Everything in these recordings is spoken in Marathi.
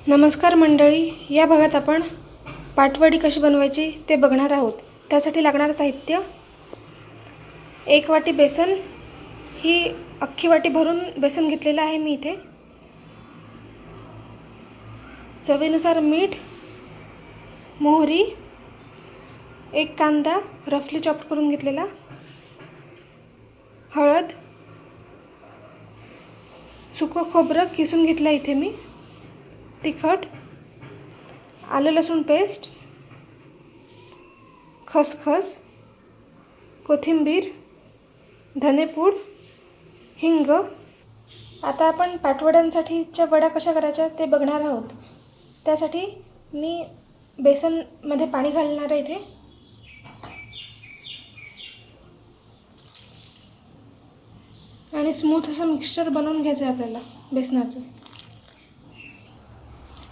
नमस्कार मंडळी, या भागात आपण पाटवडी कशी बनवायची ते बघणार आहोत। त्यासाठी लागणारे साहित्य: 1 वाटी बेसन, ही अख्खी वाटी भरून बेसन घेतलेलं आहे मी इथे। चवीनुसार मीठ, मोहरी, 1 कांदा रफली चॉप करून घेतलेला, हळद, सुकं खोबरं किसून घेतलं इथे मी, तिखट, आलं लसूण पेस्ट, खसखस, कोथिंबीर, धनेपूड, हिंग। आता आपण पाटवड्यांसाठीच्या वड्या कशा करायच्या ते बघणार आहोत। त्यासाठी मी बेसनमध्ये पाणी घालणार आहे इथे। आणि स्मूथ असं मिक्सचर बनवून घ्यायचं आहे आपल्याला बेसनाचं।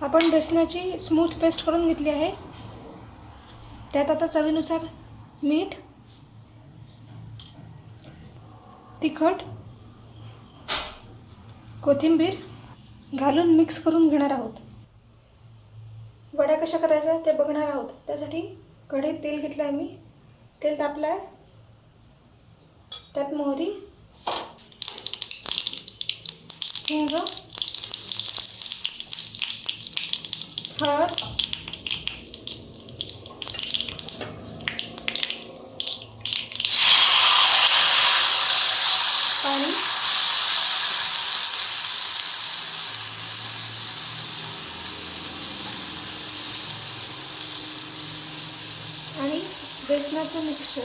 आपण बेसनाची स्मूथ पेस्ट करून घेतली आहे। त्यात आता चवीनुसार मीठ, तिखट, कोथिंबीर घालून मिक्स करून घेणार आहोत। वड्या कशा करायच्या ते बघणार आहोत। त्यासाठी कढईत तेल घेतलं आहे मी, तेल तापलं आहे, त्यात मोहरी, हिंग, हळद, पाणी आणि बेसनाचं मिक्सचर।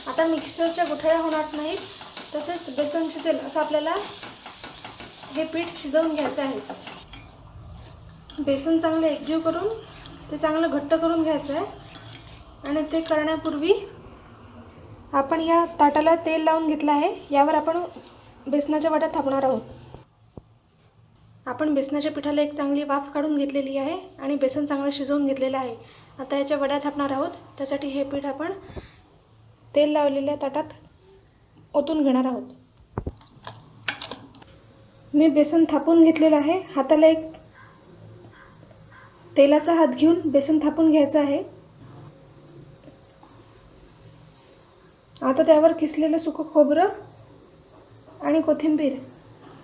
आता मिक्सचरच्या गुठळ्या होणार नाहीत, तसेच बेसन शिजेल असं आपल्याला हे पीठ शिजवून घ्यायचं आहे। बेसन चांगलं एकजीव करून ते चांगलं घट्ट करून घ्यायचं आहे। आणि ते करण्यापूर्वी आपण या ताटाला तेल लावून घेतलं आहे, यावर आपण बेसनाच्या वड्या थापणार आहोत। आपण बेसनाच्या पिठाला एक चांगली वाफ काढून घेतलेली आहे आणि बेसन चांगलं शिजवून घेतलेलं आहे। आता याच्या वड्या थापणार आहोत। त्यासाठी हे पीठ आपण तेल लावलेल्या ताटात ओतून घेणार आहोत। मी बेसन थापून घेतलेलं आहे। हाताला एक तेलाचा हात घेऊन बेसन थापून घ्यायचं आहे। आता त्यावर किसलेलं सुकं खोबरं आणि कोथिंबीर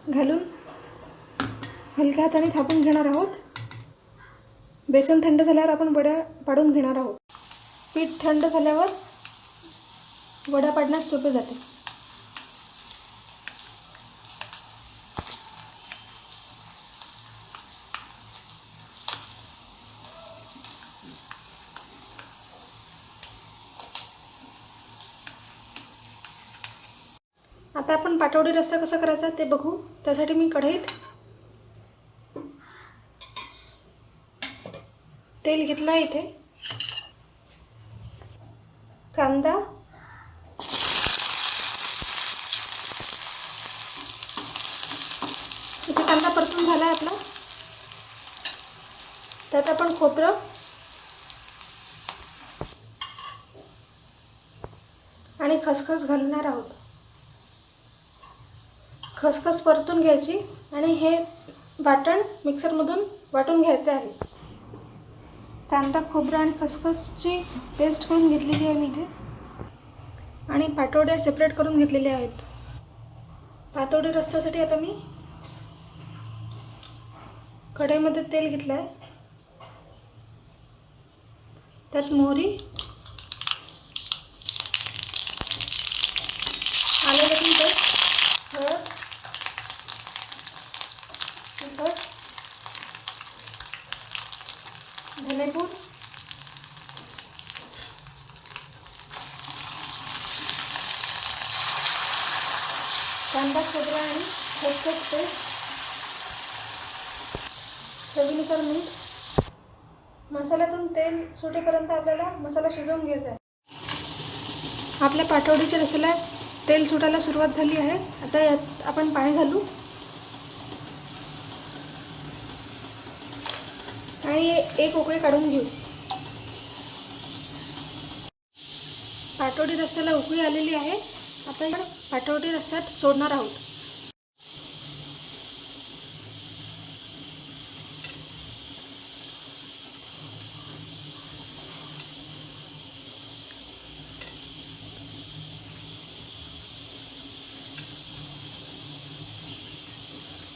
घालून हलक्या हाताने थापून घेणार आहोत। बेसन थंड झाल्यावर आपण वड्या पाडून घेणार आहोत। पीठ थंड झाल्यावर वड्या पाडण्यास सोपे जाते। आता आपण पाटवडी रस्सा कसा करायचा ते बघू। त्यासाठी मी कढईत तेल घेतलं आहे इथे। कांदा, इथे कांदा परतून झाला आहे आपला। त्यात आपण खोबरं आणि खसखस घालणार आहोत। खसखस परतून घ्यायची आणि हे वाटण मिक्सरमधून वाटून घ्यायचे आहे। कांदा, खोबरं आणि खसखसची पेस्ट करून घेतलेली आहे मी इथे। आणि पाटवड्या सेपरेट करून घेतलेल्या आहेत। पातवडी रस्स्यासाठी आता मी कढईमध्ये तेल घेतलं आहे, त्यात मोहरी, आलं लसूण पेस्ट, हळद, तिखट, धनेपूड, कांदा, खोबरा आणि खसखस पेस्ट, चवीनुसार मीठ। मसाल्यातून तेल सुटेपर्यंत आपल्याला मसाला शिजवून घ्यायचा आहे। आपल्या पाटवडीच्या रस्स्याला तेल सुटायला सुरुवात झाली आहे। आता यात आपण पाणी घालू आणि एक उकळी काढून घेऊ। पाटवडी रस्स्याला उकळी आलेली आहे। आता आपण पाटवडी रस्स्यात सोडणार आहोत।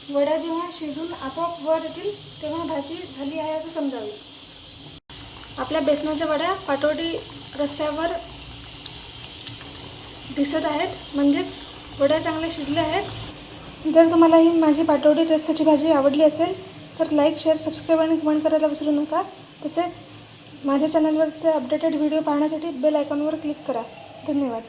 वड्या जेव्हा शिजून आपोआप वर येतील तेव्हा भाजी झाली आहे असं समजावे. आपल्या बेसनाच्या वड्या पाटवडी रस्स्यावर दिसत आहेत, म्हणजेच वड्या चांगल्या शिजल्या आहेत. जर तुम्हाला ही माझी पाटवडी रस्स्याची भाजी आवडली असेल तर लाईक, शेअर, सबस्क्राईब आणि कमेंट करायला विसरू नका. तसेच माझ्या चॅनलवरचे अपडेटेड व्हिडिओ पाहण्यासाठी बेल आयकॉनवर क्लिक करा. धन्यवाद.